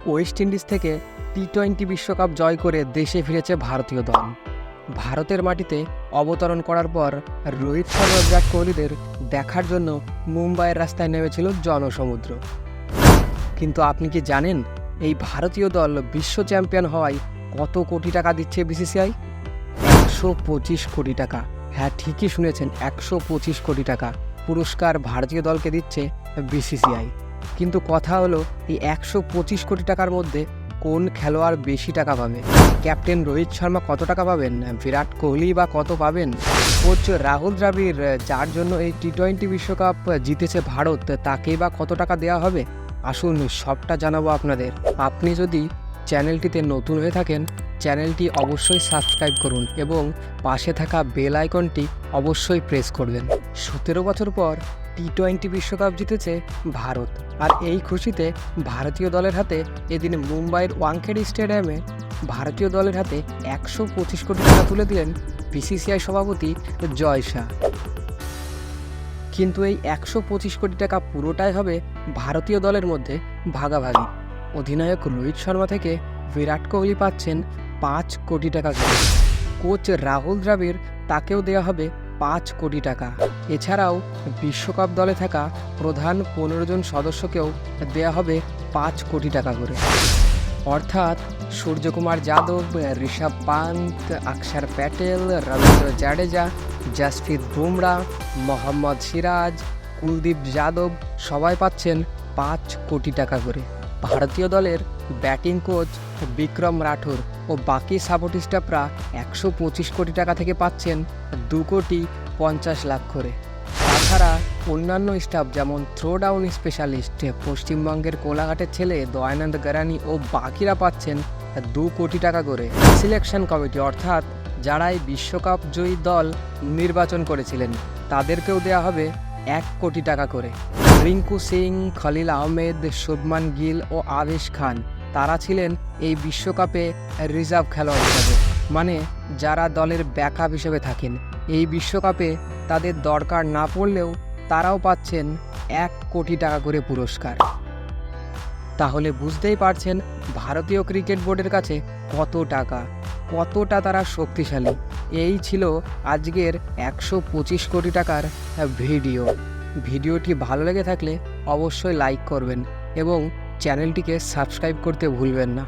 West Indies থেকে টি-20 বিশ্বকাপ জয় করে দেশে ফিরেছে ভারতীয় দল। ভারতের মাটিতে অবতরণ করার পর রোহিত শর্মা বিরাট কোহলিদের দেখার জন্য মুম্বাইয়ের রাস্তায় নেমেছিল জনসমুদ্র। কিন্তু আপনি কি জানেন এই ভারতীয় দল বিশ্ব চ্যাম্পিয়ন হওয়ায় কত কোটি টাকা দিচ্ছে বিসিসিআই? 125 কোটি টাকা। হ্যাঁ, ঠিকই শুনেছেন, 125 কোটি টাকা পুরস্কার ভারতীয় দলকে দিচ্ছে বিসিসিআই। কিন্তু কথা হলো, এই 125 কোটি টাকার মধ্যে কোন খেলোয়াড় বেশি টাকা পাবে? ক্যাপ্টেন রোহিত শর্মা কত টাকা পাবেন? বিরাট কোহলি বা কত পাবেন? কোচ রাহুল দ্রাবিড়, যার জন্য এই টি-20 বিশ্বকাপ জিতেছে ভারত, তাকেই বা কত টাকা দেওয়া হবে? আসুন সবটা জানাবো আপনাদের। আপনি যদি চ্যানেলটিতে নতুন হয়ে থাকেন, চ্যানেলটি অবশ্যই সাবস্ক্রাইব করুন এবং পাশে থাকা বেল আইকনটি অবশ্যই প্রেস করবেন। 17 বছর পর টি-20 বিশ্বকাপ জিতেছে ভারত, আর এই খুশিতে ভারতীয় দলের হাতে এদিন মুম্বাইয়ের ওয়াংখেড়ে স্টেডিয়ামে ভারতীয় দলের হাতে 125 কোটি টাকা তুলে দিলেন বিসিসিআই সভাপতি জয় শাহ। কিন্তু এই 125 কোটি টাকা পুরোটাই হবে ভারতীয় দলের মধ্যে ভাগাভাগি। অধিনায়ক রোহিত শর্মা থেকে বিরাট কোহলি পাচ্ছেন 5 কোটি টাকা করে। কোচ রাহুল দ্রাবিড়, তাকেও দেওয়া হবে 5 কোটি টাকা। এছাড়াও বিশ্বকাপ দলে থাকা প্রধান 15 জন সদস্যকেও দেওয়া হবে 5 কোটি টাকা করে। অর্থাৎ সূর্যকুমার যাদব, ঋষভ পান্ত, অক্ষর প্যাটেল, রবীন্দ্র জাডেজা, জাসপ্রীত বুমরা, মোহাম্মদ সিরাজ, কুলদীপ যাদব সবাই পাচ্ছেন 5 কোটি টাকা করে। ভারতীয় দলের ব্যাটিং কোচ বিক্রম রাঠোর ও বাকি সাপোর্ট স্টাফরা 125 কোটি টাকা থেকে পাচ্ছেন 2 কোটি 50 লাখ করে। তাছাড়া অন্যান্য স্টাফ যেমন থ্রো ডাউন স্পেশালিস্ট, পশ্চিমবঙ্গের কোলাঘাটের ছেলে দয়ানন্দ গারানি ও বাকিরা পাচ্ছেন 2 কোটি টাকা করে। সিলেকশন কমিটি অর্থাৎ যারা এই বিশ্বকাপ জয়ী দল নির্বাচন করেছিলেন, তাদেরকেও দেওয়া হবে 1 কোটি টাকা করে। রিঙ্কু সিং, খলিল আহমেদ, শুভমান গিল ও আবেশ খান, তারা ছিলেন এই বিশ্বকাপে রিজার্ভ খেলোয়াড় হিসাবে, মানে যারা দলের ব্যাকআপ হিসেবে থাকেন। এই বিশ্বকাপে তাদের দরকার না পড়লেও তারাও পাচ্ছেন 1 কোটি টাকা করে পুরস্কার। তাহলে বুঝতেই পারছেন ভারতীয় ক্রিকেট বোর্ডের কাছে কতটা তারা শক্তিশালী। এই ছিল আজকের 125 কোটি টাকার ভিডিওটি ভালো লেগে থাকলে অবশ্যই লাইক করবেন এবং চ্যানেলটিকে সাবস্ক্রাইব করতে ভুলবেন না।